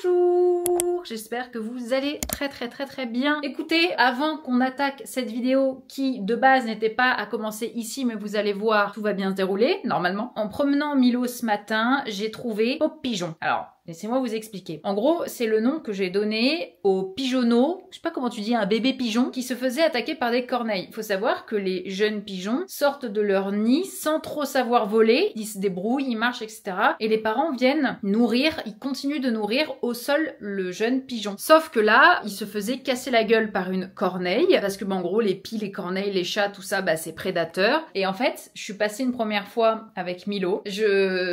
Bonjour, j'espère que vous allez très bien. Écoutez, avant qu'on attaque cette vidéo qui de base n'était pas à commencer ici, mais vous allez voir, tout va bien se dérouler normalement. En promenant Milo ce matin, j'ai trouvé Pop Pigeon. Alors, laissez-moi vous expliquer. En gros, c'est le nom que j'ai donné au pigeonneau, je sais pas comment tu dis, un bébé pigeon, qui se faisait attaquer par des corneilles. Il faut savoir que les jeunes pigeons sortent de leur nid sans trop savoir voler, ils se débrouillent, ils marchent, etc. Et les parents viennent nourrir, ils continuent de nourrir au sol le jeune pigeon. Sauf que là, il se faisait casser la gueule par une corneille, parce que en gros, les pies, les corneilles, les chats, tout ça, c'est prédateur. Et en fait, je suis passée une première fois avec Milo.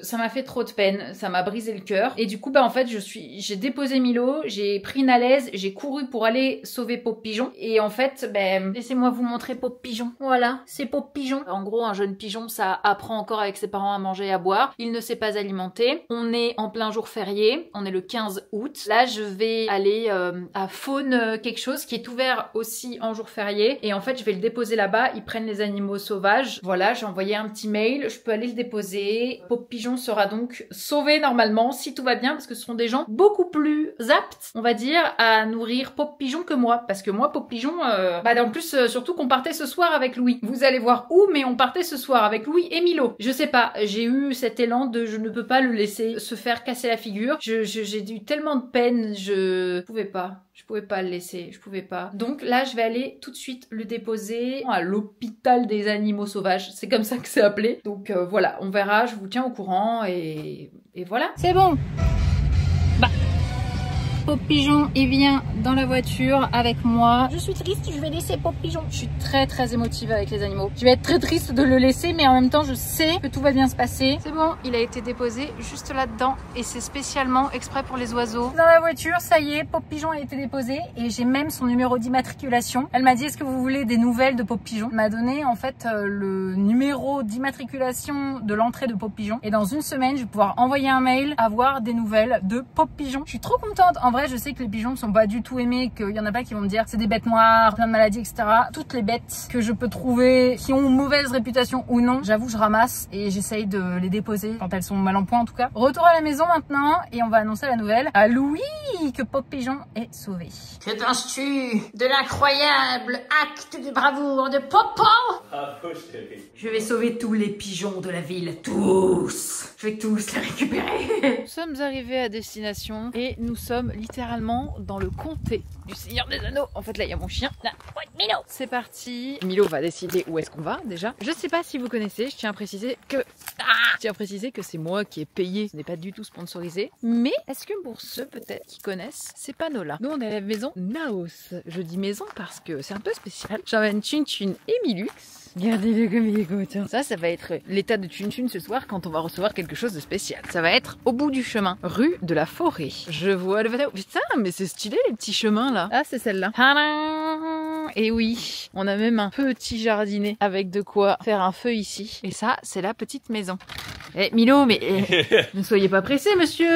Ça m'a fait trop de peine, ça m'a brisé le cœur. Et du coup, en fait, j'ai déposé Milo, j'ai pris une alaise, j'ai couru pour aller sauver Pop Pigeon. Et en fait, laissez-moi vous montrer Pop Pigeon. Voilà, c'est Pop Pigeon. En gros, un jeune pigeon, ça apprend encore avec ses parents à manger et à boire. Il ne sait pas alimenter. On est en plein jour férié. On est le 15 août. Là, je vais aller à Faune quelque chose qui est ouvert aussi en jour férié. Et en fait, je vais le déposer là-bas. Ils prennent les animaux sauvages. Voilà, j'ai envoyé un petit mail. Je peux aller le déposer. Pop Pigeon sera donc sauvé normalement, si tout va bien, parce que ce sont des gens beaucoup plus aptes, on va dire, à nourrir Pop Pigeon que moi. Parce que moi, Pop Pigeon, en plus, surtout qu'on partait ce soir avec Louis. Vous allez voir où, mais on partait ce soir avec Louis et Milo. Je sais pas, j'ai eu cet élan de je ne peux pas le laisser se faire casser la figure. J'ai eu tellement de peine, je pouvais pas le laisser, je pouvais pas. Donc là, je vais aller tout de suite le déposer à l'hôpital des animaux sauvages. C'est comme ça que c'est appelé. Donc voilà, on verra, je vous tiens au courant et voilà. C'est bon. Pop Pigeon, il vient dans la voiture avec moi. Je suis triste, je vais laisser Pop Pigeon. Je suis très émotive avec les animaux. Je vais être très triste de le laisser, mais en même temps, je sais que tout va bien se passer. C'est bon, il a été déposé juste là-dedans et c'est spécialement exprès pour les oiseaux. Dans la voiture, ça y est, Pop Pigeon a été déposé et j'ai même son numéro d'immatriculation. Elle m'a dit, est-ce que vous voulez des nouvelles de Pop Pigeon? Elle m'a donné en fait le numéro d'immatriculation de l'entrée de Pop Pigeon et dans une semaine, je vais pouvoir envoyer un mail, avoir des nouvelles de Pop Pigeon. Je suis trop contente. En vrai, je sais que les pigeons ne sont pas du tout aimés, qu'il y en a pas qui vont me dire c'est des bêtes noires, plein de maladies, etc. Toutes les bêtes que je peux trouver qui ont une mauvaise réputation ou non, j'avoue, je ramasse et j'essaye de les déposer quand elles sont mal en point en tout cas. Retour à la maison maintenant et on va annoncer la nouvelle à Louis que Pop Pigeon est sauvé. Que penses-tu de l'incroyable acte de bravoure de Popo? Bravo chérie. Je vais sauver tous les pigeons de la ville, tous. Je vais tous les récupérer. Nous sommes arrivés à destination et nous sommes littéralement dans le comté du Seigneur des Anneaux. En fait, là, il y a mon chien. Là, ouais, Milo. C'est parti. Milo va décider où est-ce qu'on va déjà. Je sais pas si vous connaissez, je tiens à préciser que c'est moi qui ai payé. Ce n'est pas du tout sponsorisé. Mais est-ce que pour ceux peut-être qui connaissent ces panneaux-là, nous on est à la maison Naos. Je dis maison parce que c'est un peu spécial. J'emmène Chun Chun et Milux. Regardez-le comme il est content. Ça va être l'état de Chun Chun ce soir quand on va recevoir quelque chose de spécial. Ça va être au bout du chemin, rue de la Forêt. Je vois le panneau. Putain, mais c'est stylé les petits chemins là. Ah, c'est celle-là. Et oui, on a même un petit jardinet avec de quoi faire un feu ici. Et ça, c'est la petite maison. Eh, Milo, mais ne soyez pas pressé, monsieur.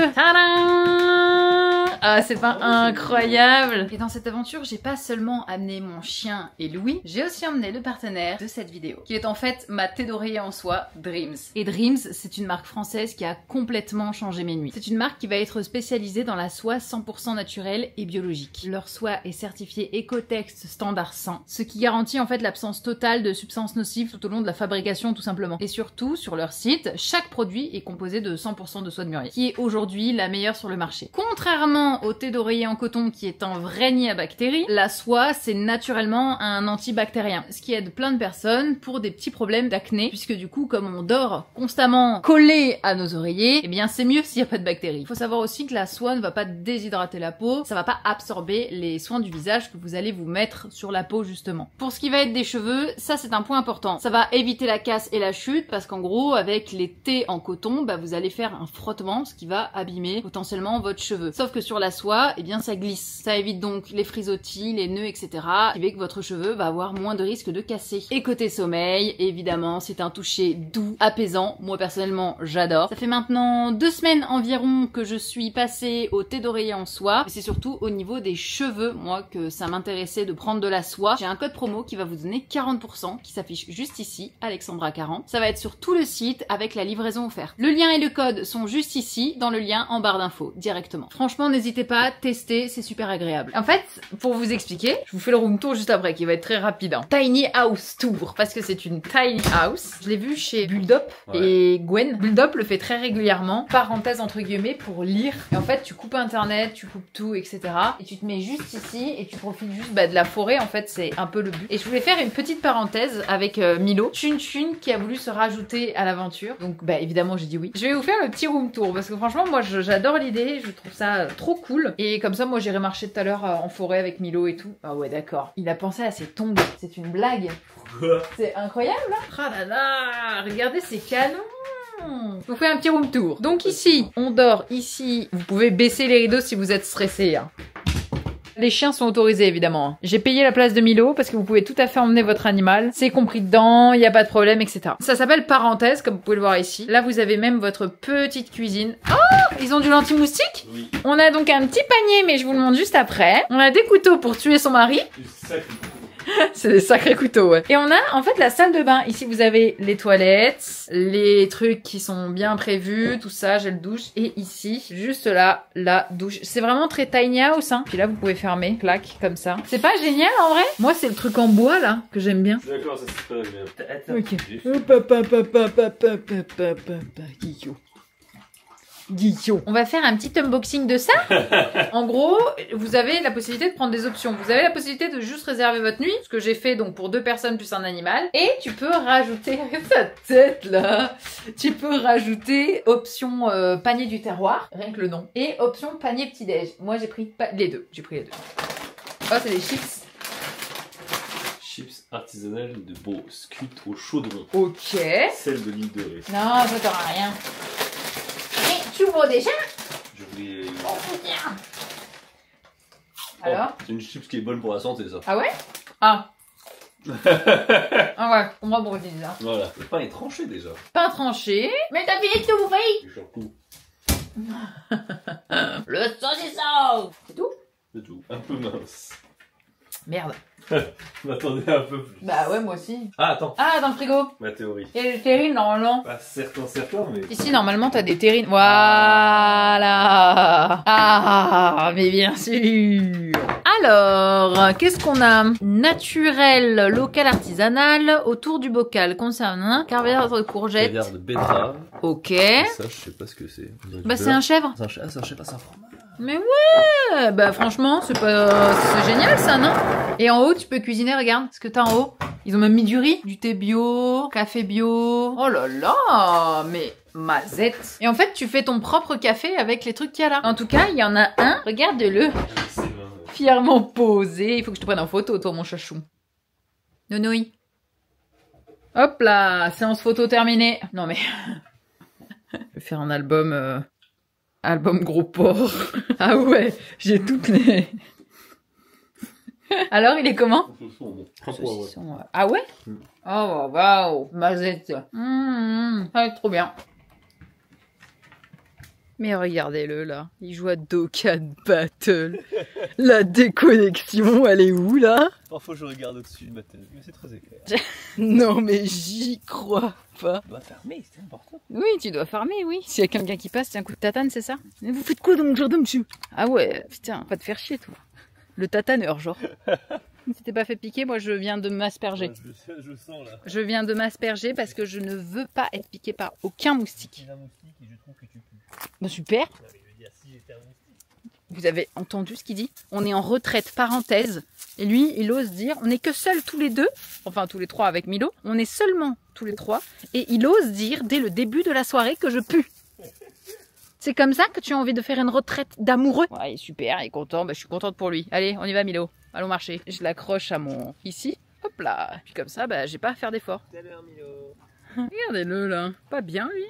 Ah, c'est pas incroyable. Et dans cette aventure, j'ai pas seulement amené mon chien et Louis, j'ai aussi emmené le partenaire de cette vidéo, qui est en fait ma tête d'oreiller en soi, Dreams. Et Dreams, c'est une marque française qui a complètement changé mes nuits. C'est une marque qui va être spécialisée dans la soie 100% naturelle et biologique. Leur soie est certifiée Ecotex Standard 100, ce qui garantit en fait l'absence totale de substances nocives tout au long de la fabrication tout simplement. Et surtout, sur leur site, chaque produit est composé de 100% de soie de mûrier, qui est aujourd'hui la meilleure sur le marché. Contrairement au thé d'oreiller en coton qui est un vrai nid à bactéries, la soie c'est naturellement un antibactérien, ce qui aide plein de personnes pour des petits problèmes d'acné, puisque du coup comme on dort constamment collé à nos oreillers, eh bien c'est mieux s'il n'y a pas de bactéries. Il faut savoir aussi que la soie ne va pas déshydrater la peau, ça va pas absorber les soins du visage que vous allez vous mettre sur la peau justement. Pour ce qui va être des cheveux, ça c'est un point important. Ça va éviter la casse et la chute, parce qu'en gros avec les thés en coton, vous allez faire un frottement, ce qui va abîmer potentiellement votre cheveu. Sauf que sur la la soie, eh bien ça glisse. Ça évite donc les frisottis, les nœuds, etc. Ce qui fait que votre cheveu va avoir moins de risque de casser. Et côté sommeil, évidemment, c'est un toucher doux, apaisant. Moi personnellement, j'adore. Ça fait maintenant 2 semaines environ que je suis passée au thé d'oreiller en soie. C'est surtout au niveau des cheveux, moi, que ça m'intéressait de prendre de la soie. J'ai un code promo qui va vous donner 40% qui s'affiche juste ici, Alexandra40. Ça va être sur tout le site avec la livraison offerte. Le lien et le code sont juste ici, dans le lien en barre d'infos, directement. Franchement, n'hésitez pas à tester, c'est super agréable. En fait, pour vous expliquer, je vous fais le room tour juste après, qui va être très rapide. Hein. Tiny House Tour, parce que c'est une tiny house. Je l'ai vu chez Bulldop et Gwen. Bulldop le fait très régulièrement, parenthèse entre guillemets, pour lire. Et en fait, tu coupes internet, tu coupes tout, etc. Et tu te mets juste ici et tu profites juste de la forêt. En fait, c'est un peu le but. Et je voulais faire une petite parenthèse avec Milo, Chun Chun, qui a voulu se rajouter à l'aventure. Donc, bah évidemment, j'ai dit oui. Je vais vous faire le petit room tour parce que franchement, moi, j'adore l'idée. Je trouve ça trop cool. Et comme ça, moi, j'irai marcher tout à l'heure en forêt avec Milo et tout. Ah ouais, d'accord. Il a pensé à ses tongs. C'est une blague. C'est incroyable, là. Ah là là, regardez, c'est canon. Je vous fais un petit room tour. Donc ici, on dort ici. Vous pouvez baisser les rideaux si vous êtes stressé. Hein. Les chiens sont autorisés, évidemment. J'ai payé la place de Milo parce que vous pouvez tout à fait emmener votre animal. C'est compris dedans, il n'y a pas de problème, etc. Ça s'appelle parenthèse, comme vous pouvez le voir ici. Là, vous avez même votre petite cuisine. Oh, ils ont du l'anti-moustique. Oui. On a donc un petit panier, mais je vous le montre juste après. On a des couteaux pour tuer son mari. C'est des sacrés couteaux, ouais. Et on a en fait la salle de bain. Ici, vous avez les toilettes, les trucs qui sont bien prévus, tout ça, gel douche. Et ici, juste là, la douche. C'est vraiment très tiny house, hein. Puis là, vous pouvez fermer, clac, comme ça. C'est pas génial, en vrai? Moi, c'est le truc en bois, là, que j'aime bien. D'accord, ça c'est pas agréable. Ok. Guillaume. On va faire un petit unboxing de ça. En gros, vous avez la possibilité de prendre des options. Vous avez la possibilité de juste réserver votre nuit, ce que j'ai fait donc pour 2 personnes plus un animal. Et tu peux rajouter sa tête là. Tu peux rajouter option panier du terroir, rien que le nom, et option panier petit-déj. Moi j'ai pris les deux. J'ai pris les deux. Oh, c'est des chips. Chips artisanales de Beauce, cuites au chaudron. Ok. Celle de l'île de Ré. Non, ça t'aura rien. Tu ouvres déjà? Je voulais... Oh putain. Alors? C'est une chips qui est bonne pour la santé, ça. Ah ouais? Ah. Ah ouais, on va brûler ça. Voilà, le pain est tranché déjà. Pain tranché, mais t'as fini de tout bouffer. Et surtout... Le saucisson. C'est tout? C'est tout, un peu mince. Merde. Je m'attendais un peu plus. Bah ouais, moi aussi. Ah, attends. Ah, dans le frigo. Ma théorie. Il y a des terrines normalement. Pas certains, mais... Ici, normalement, t'as des terrines. Voilà. Ah, mais bien sûr. Alors, qu'est-ce qu'on a? Naturel, local, artisanal, autour du bocal. Concernant caviar de courgette. Caviar de betterave. Ok. Et ça, je sais pas ce que c'est. Bah, c'est un chèvre. C'est un chèvre, c'est un fromage. Mais ouais. Bah, franchement, c'est génial, ça, non? Et en haut, tu peux cuisiner, regarde ce que t'as en haut. Ils ont même mis du riz, du thé bio, café bio. Oh là là, mais mazette. Et en fait, tu fais ton propre café avec les trucs qu'il y a là. En tout cas, il y en a un. Regarde-le. Fièrement posé. Il faut que je te prenne en photo, toi, mon chachou. Nounouille. Hop là, séance photo terminée. Non mais... je vais faire un album... album gros porc. Ah ouais, j'ai toutes les... Alors, il est comment? Saucisson, ouais. Ah ouais? Oh, waouh, mazette. Ça va être trop bien. Mais regardez-le, là. Il joue à Dokkan Battle. La déconnexion, elle est où, là? Parfois, je regarde au-dessus de ma tête, mais c'est très éclair. Non, mais j'y crois pas. Tu dois fermer, c'est important. Oui, tu dois farmer, oui. S'il y a quelqu'un qui passe, c'est un coup de tatane, c'est ça? Mais vous faites quoi dans mon jardin, monsieur? Ah ouais, putain, pas te faire chier, toi. Le tataneur, genre. Si t'es pas fait piquer, moi je viens de m'asperger. Ouais, je sens là. Je viens de m'asperger parce que je ne veux pas être piqué par aucun moustique. Un moustique et je trouve que tu pues. Bah super. Non, mais je veux dire, si j'étais un moustique. Vous avez entendu ce qu'il dit? On est en retraite, parenthèse. Et lui, il ose dire, on n'est que seuls tous les deux, enfin tous les trois avec Milo, on est seulement tous les trois, et il ose dire dès le début de la soirée que je pue. C'est comme ça que tu as envie de faire une retraite d'amoureux? Ouais, il est super, il est content, bah, je suis contente pour lui. Allez, on y va Milo, allons marcher. Je l'accroche à mon... ici, hop là. Puis comme ça, bah, j'ai pas à faire d'efforts. Tout à l'heure, Milo. Regardez-le là, pas bien lui.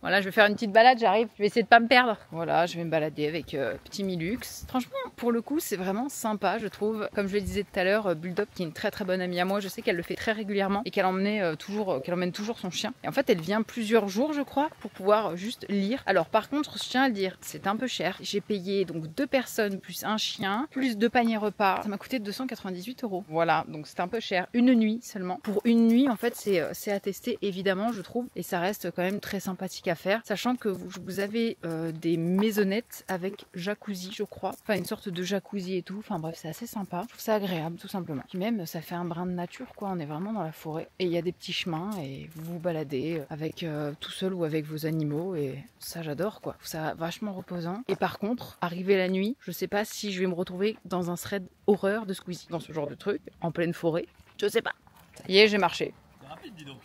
Voilà, je vais faire une petite balade, j'arrive, je vais essayer de pas me perdre. Voilà, je vais me balader avec petit Milux. Franchement, pour le coup, c'est vraiment sympa, je trouve. Comme je le disais tout à l'heure, Bulldog, qui est une très très bonne amie à moi, je sais qu'elle le fait très régulièrement et qu'elle emmène toujours son chien. Et en fait, elle vient plusieurs jours, je crois, pour pouvoir juste lire. Alors par contre, je tiens à le dire, c'est un peu cher. J'ai payé donc 2 personnes plus un chien, plus 2 paniers repas. Ça m'a coûté 298 €. Voilà, donc c'est un peu cher. Une nuit seulement. Pour une nuit, en fait, c'est à tester, évidemment, je trouve. Et ça reste quand même très sympathique à faire. Sachant que vous avez des maisonnettes avec jacuzzi, je crois. Enfin, une sorte de jacuzzi et tout. Enfin bref, c'est assez sympa. Je trouve ça agréable, tout simplement. Puis même, ça fait un brin de nature, quoi. On est vraiment dans la forêt. Et il y a des petits chemins et vous vous baladez avec tout seul ou avec vos animaux. Et ça, j'adore, quoi. Ça vachement reposant. Et par contre, arrivé la nuit, je sais pas si je vais me retrouver dans un thread horreur de Squeezie. Dans ce genre de truc, en pleine forêt. Je sais pas. Ça y est, j'ai marché. C'est rapide, dis donc.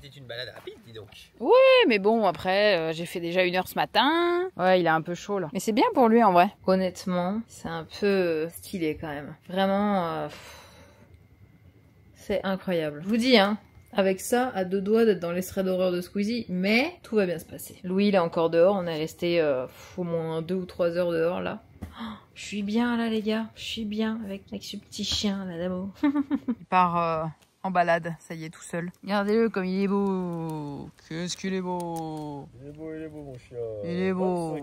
C'était une balade rapide, dis donc. Ouais, mais bon, après, j'ai fait déjà 1 heure ce matin. Ouais, il est un peu chaud, là. Mais c'est bien pour lui, en vrai. Honnêtement, c'est un peu stylé, quand même. Vraiment, c'est incroyable. Je vous dis, hein. Avec ça, à 2 doigts d'être dans les threads d'horreur de Squeezie, mais tout va bien se passer. Louis, il est encore dehors, on est resté au moins 2 ou 3 heures dehors, là. Oh, je suis bien, là, les gars. Je suis bien avec ce petit chien, là, d'amour. Il part en balade, ça y est, tout seul. Regardez-le comme il est beau. Qu'est-ce qu'il est beau. Il est beau, mon chien. Il est beau.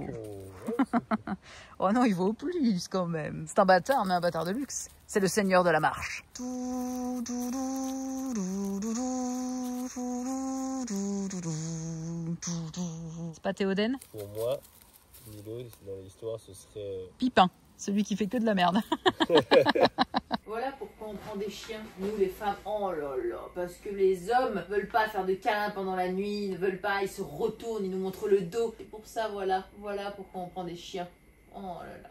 Oh non, il vaut plus, quand même. C'est un bâtard, mais un bâtard de luxe. C'est le seigneur de la marche. C'est pas Théoden? Pour moi, Milo, dans l'histoire, ce serait... Pipin, celui qui fait que de la merde. Voilà pourquoi on prend des chiens, nous les femmes, oh là là, parce que les hommes veulent pas faire de câlins pendant la nuit, ne veulent pas, ils se retournent, ils nous montrent le dos. Et pour ça, voilà pourquoi on prend des chiens. Oh là là.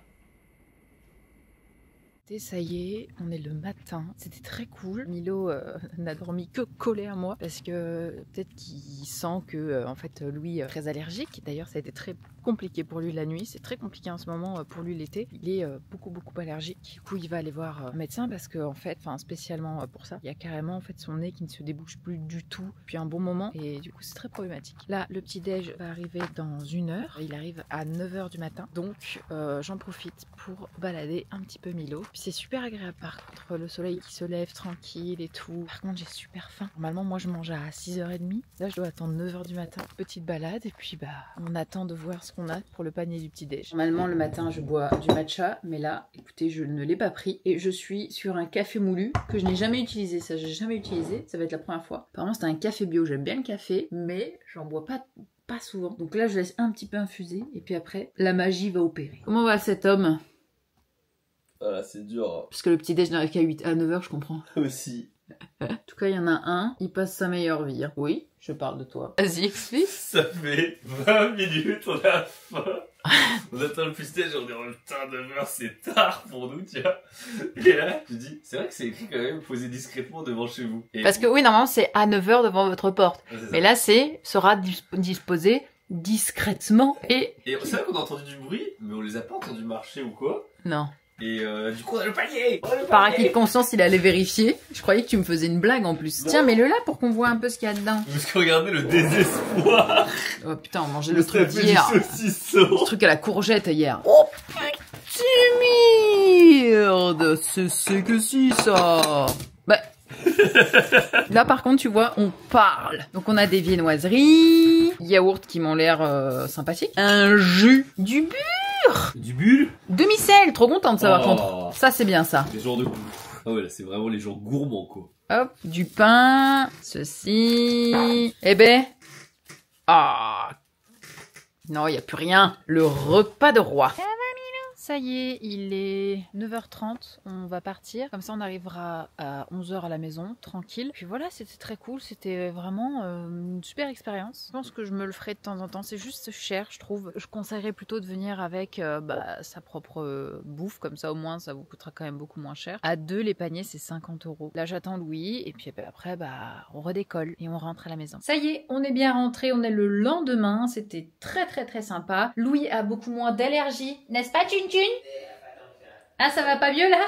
Ça y est, on est le matin. C'était très cool. Milo n'a dormi que collé à moi parce que peut-être qu'il sent que en fait Louis est très allergique. D'ailleurs, ça a été très compliqué pour lui la nuit. C'est très compliqué en ce moment pour lui l'été. Il est beaucoup allergique. Du coup, il va aller voir un médecin parce que en fait, spécialement pour ça, il y a carrément en fait son nez qui ne se débouche plus du tout depuis un bon moment et du coup, c'est très problématique. Là, le petit déj va arriver dans 1 heure. Il arrive à 9 h du matin. Donc, j'en profite pour balader un petit peu Milo. C'est super agréable par contre, le soleil qui se lève tranquille et tout. Par contre, j'ai super faim. Normalement, moi je mange à 6h30. Là, je dois attendre 9 h du matin. Petite balade et puis on attend de voir ce qu'on a pour le panier du petit-déj. Normalement, le matin, je bois du matcha, mais là, écoutez, je ne l'ai pas pris et je suis sur un café moulu que je n'ai jamais utilisé. Ça, j'ai jamais utilisé. Ça va être la première fois. Apparemment, c'est un café bio. J'aime bien le café, mais j'en bois pas souvent. Donc là, je laisse un petit peu infuser et puis après, la magie va opérer. Comment va cet homme? Voilà, c'est dur. Parce que le petit déj n'arrive qu'à 9 h, je comprends. Aussi. En tout cas, il y en a un, il passe sa meilleure vie. Hein. Oui, je parle de toi. Vas-y, explique. Ça fait 20 minutes, on a faim. On attend le petit-déj, on est en putain de 9 h, c'est tard pour nous, tu vois. Et là, je dis, c'est vrai que c'est écrit quand même, posé discrètement devant chez vous. Et parce que oui, normalement, c'est à 9 h devant votre porte. Ouais, mais là, sera disposé discrètement et c'est vrai qu'on a entendu du bruit, mais on les a pas entendus marcher ou quoi. Non. Et du coup, on a le panier. Par acquis de conscience, il allait vérifier. Je croyais que tu me faisais une blague en plus. Non. Tiens, mets-le là pour qu'on voit un peu ce qu'il y a dedans. Parce que regardez le désespoir. Oh putain, on mangeait le truc d'hier. Le truc à la courgette hier. Oh putain, merde. C'est que si ça. Bah. Là par contre tu vois on parle. Donc on a des viennoiseries, yaourts qui m'ont l'air sympathiques, un jus, du beurre, du bulle, demi-sel, trop contente ça par contre. Ça c'est bien ça. Les jours de goût. Ah ouais là c'est vraiment les jours gourmands quoi. Hop, du pain, ceci. Eh ben. Ah. Non, il n'y a plus rien. Le repas de roi. Ça y est, il est 9 h 30, on va partir. Comme ça, on arrivera à 11 h à la maison, tranquille. Puis voilà, c'était très cool, c'était vraiment une super expérience. Je pense que je me le ferai de temps en temps, c'est juste cher, je trouve. Je conseillerais plutôt de venir avec sa propre bouffe, comme ça au moins ça vous coûtera quand même beaucoup moins cher. À 2, les paniers, c'est 50 €. Là, j'attends Louis, et puis après, on redécolle et on rentre à la maison. Ça y est, on est bien rentré, on est le lendemain, c'était très sympa. Louis a beaucoup moins d'allergies, n'est-ce pas, Tune? Ah, ça va pas mieux là?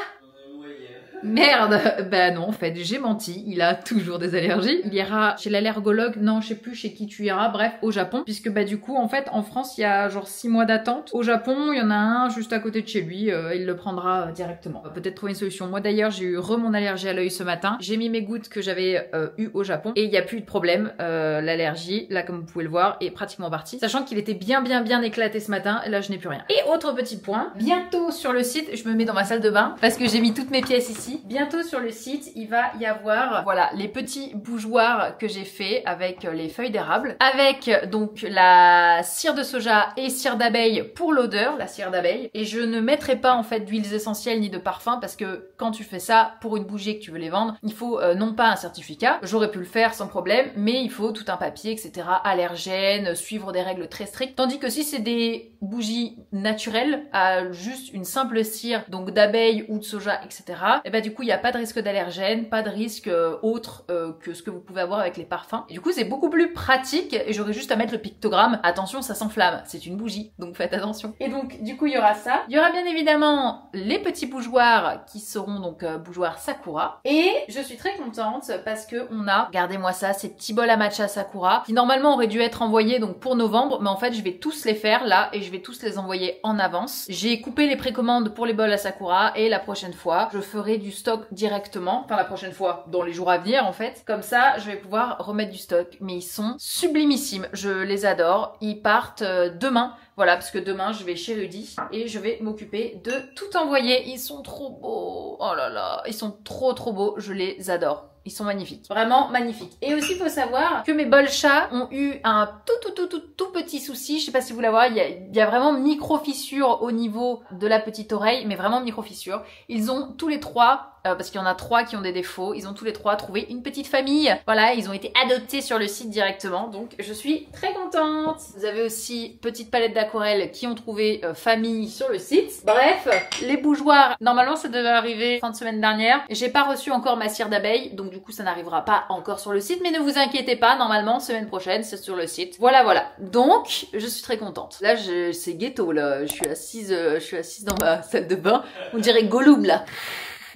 Merde. Bah non, en fait, j'ai menti. Il a toujours des allergies. Il ira chez l'allergologue. Non, je sais plus chez qui tu iras. Bref, au Japon. Puisque bah du coup, en fait, en France, il y a genre 6 mois d'attente. Au Japon, il y en a un juste à côté de chez lui. Il le prendra directement. On va peut-être trouver une solution. Moi d'ailleurs, j'ai eu mon allergie à l'œil ce matin. J'ai mis mes gouttes que j'avais eu au Japon. Et il n'y a plus de problème. L'allergie, là comme vous pouvez le voir, est pratiquement partie. Sachant qu'il était bien éclaté ce matin. Et là, je n'ai plus rien. Et autre petit point. Bientôt sur le site, je me mets dans ma salle de bain. Parce que j'ai mis toutes mes pièces ici. Bientôt sur le site, il va y avoir, voilà, les petits bougeoirs que j'ai fait avec les feuilles d'érable. Avec donc la cire de soja et cire d'abeille pour l'odeur, la cire d'abeille. Et je ne mettrai pas en fait d'huiles essentielles ni de parfum parce que quand tu fais ça pour une bougie et que tu veux les vendre, il faut non pas un certificat, j'aurais pu le faire sans problème, mais il faut tout un papier, etc. allergène, suivre des règles très strictes. Tandis que si c'est des bougies naturelles, à juste une simple cire, donc d'abeille ou de soja, etc. et bah du coup il n'y a pas de risque d'allergène, pas de risque autre que ce que vous pouvez avoir avec les parfums. Et du coup c'est beaucoup plus pratique et j'aurais juste à mettre le pictogramme. Attention, ça s'enflamme, c'est une bougie, donc faites attention. Et donc du coup il y aura ça. Il y aura bien évidemment les petits bougeoirs qui seront donc bougeoirs Sakura. Et je suis très contente parce que on a, regardez-moi ça, ces petits bols à matcha Sakura qui normalement auraient dû être envoyés donc pour novembre, mais en fait je vais tous les faire là et je vais tous les envoyer en avance. J'ai coupé les précommandes pour les bols à Sakura et la prochaine fois je ferai du stock directement, enfin la prochaine fois dans les jours à venir en fait. Comme ça je vais pouvoir remettre du stock, mais ils sont sublimissimes, je les adore. Ils partent demain. Voilà, parce que demain, je vais chez Rudy et je vais m'occuper de tout envoyer. Ils sont trop beaux. Oh là là, ils sont trop beaux. Je les adore. Ils sont magnifiques. Vraiment magnifiques. Et aussi, il faut savoir que mes bols chats ont eu un tout petit souci. Je sais pas si vous la voyez. Il y a vraiment micro-fissure au niveau de la petite oreille, mais vraiment micro-fissure. Ils ont tous les trois... parce qu'il y en a 3 qui ont des défauts, ils ont tous les 3 trouvé une petite famille. Voilà, ils ont été adoptés sur le site directement, donc je suis très contente. Vous avez aussi petite palette d'aquarelle qui ont trouvé famille sur le site. Bref, les bougeoirs, normalement ça devait arriver fin de semaine dernière. J'ai pas reçu encore ma cire d'abeille, donc du coup ça n'arrivera pas encore sur le site, mais ne vous inquiétez pas, normalement semaine prochaine c'est sur le site. Voilà. Donc je suis très contente. Là c'est ghetto là, je suis assise dans ma salle de bain, on dirait Gollum là.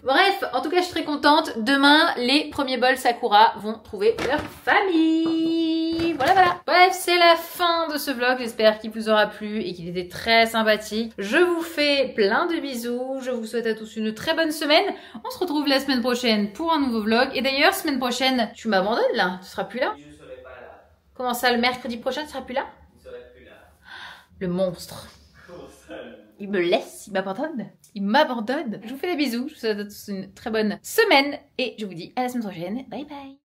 Bref, en tout cas, je suis très contente. Demain, les premiers bols Sakura vont trouver leur famille. Voilà. Bref, c'est la fin de ce vlog. J'espère qu'il vous aura plu et qu'il était très sympathique. Je vous fais plein de bisous. Je vous souhaite à tous une très bonne semaine. On se retrouve la semaine prochaine pour un nouveau vlog. Et d'ailleurs, semaine prochaine, tu m'abandonnes là? Tu seras plus là? Je serai pas là. Comment ça, le mercredi prochain, tu seras plus là? Je serai plus là. Le monstre. Comment ça? Il me laisse, il m'abandonne. Il m'abandonne. Je vous fais des bisous. Je vous souhaite à tous une très bonne semaine. Et je vous dis à la semaine prochaine. Bye bye.